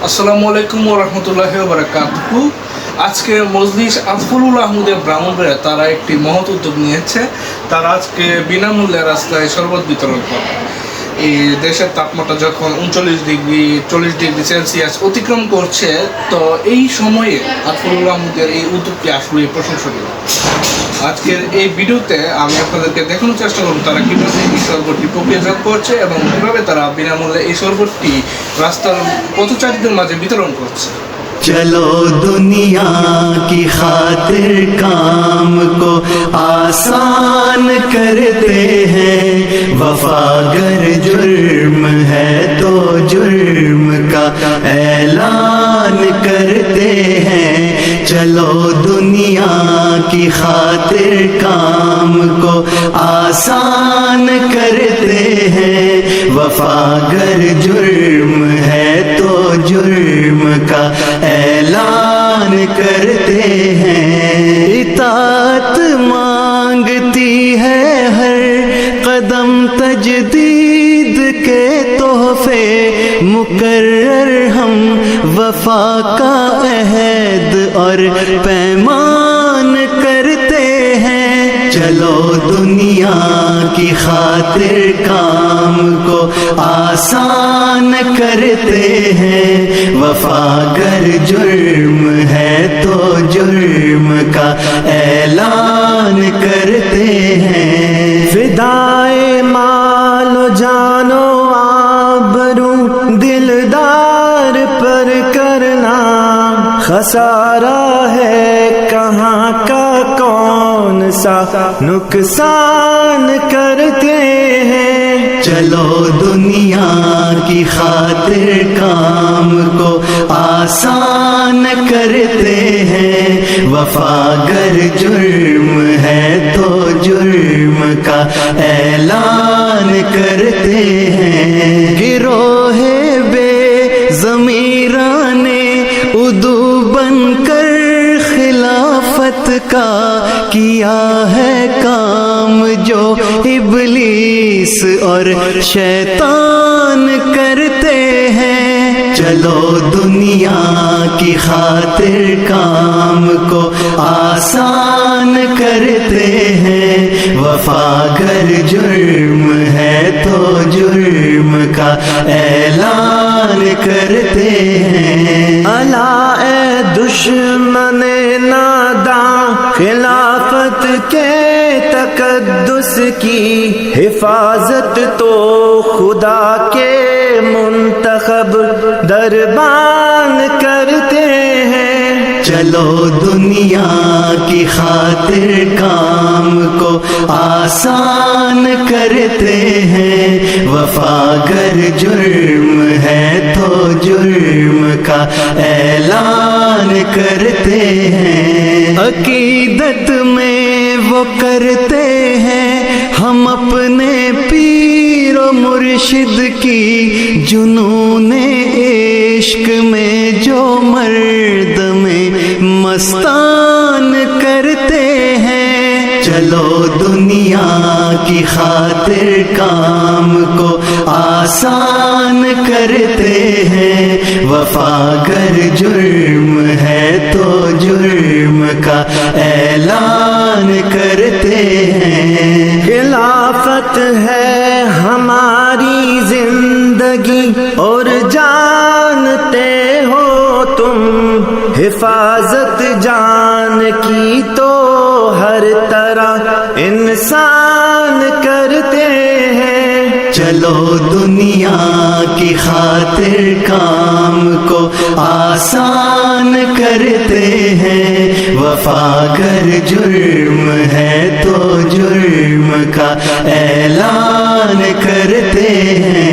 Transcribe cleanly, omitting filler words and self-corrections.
আসসালামু আলাইকুম ওয়া রাহমাতুল্লাহি ওয়া বারাকাতুহু। আজকে মজলিস আতফুরুল আহমদের ব্রাহ্মণবাড়িয়া তারা একটি মহৎ উদ্যোগ নিয়েছে। তারা আজকে বিনামূল্যে রাস্তায় শরবত বিতরণ করে। এই দেশের তাপমাত্রা যখন 39-40 ডিগ্রি সেলসিয়াস অতিক্রম করছে, তো এই সময়ে আতফুরুল আহমদের এই উদ্যোগটি আসলে প্রশংসনীয়। আজকের এই ভিডিওতে আমি আপনাদেরকে দেখানোর চেষ্টা করব তারা কীভাবে এই শরবতটি প্রক্রিয়াজাত করছে এবং কীভাবে তারা বিনামূল্যে এই শরবতটি রাস্তার পথচারীদের মাঝে বিতরণ করছে। चलो दुनिया की खातिर काम को आसान करते हैं, वफागर जुर्म है तो जुर्म का ऐलान करते हैं। चलो दुनिया की खातिर काम को आसान करते हैं, वफागर जुर्म है तो जुर्म का ऐलान करते हैं। इताअत मांगती है हर कदम तजदीद के तोहफे, मुकर्रर हम वफा का अहद और पैमान करते हैं। चलो दुनिया की खातिर काम को आसान करते हैं, वफागर जुर्म है तो जुर्म का ऐलान करते हैं। फिदाए मालो जानो आबरू दिलदार पर करना, खसारा है कहाँ का कौन सा नुकसान करते हैं। चलो दुनिया की खातिर काम को आसान करते हैं, वफागर जुर्म है तो जुर्म का ऐलान करते हैं। गिरोहे बेज़मीराने उदू बनकर खिलाफत का किया है काम, जो इब्लीस और शैतान करते हैं। चलो दुनिया की खातिर काम को आसान करते हैं, वफागर जुर्म है तो जुर्म का ऐलान करते हैं। अला ए दुश्मने नादां खिलाफत के तकद्दुस की हिफाजत तो खुदा के मुंतखब दरबान करते हैं। चलो दुनिया की खातिर काम को आसान करते हैं, वफागर जुर्म है तो जुर्म का ऐलान करते हैं। अकीदत में वो करते हैं हम अपने पीर और मुर्शिद की जुनूने इश्क में जो मर्द में मस्तान करते हैं। चलो दुनिया की खातिर काम को आसान करते हैं, वफागर जुर्म है तो जुर्म का ऐलान करते हैं। खिलाफत है हमारी जिंदगी और जानते हो तुम, हिफाजत जान की तो हर तरह इंसान करते हैं। चलो दुनिया की खातिर काम को आसान करते हैं, वफागर जुर्म है तो जुर्म का ऐलान करते हैं।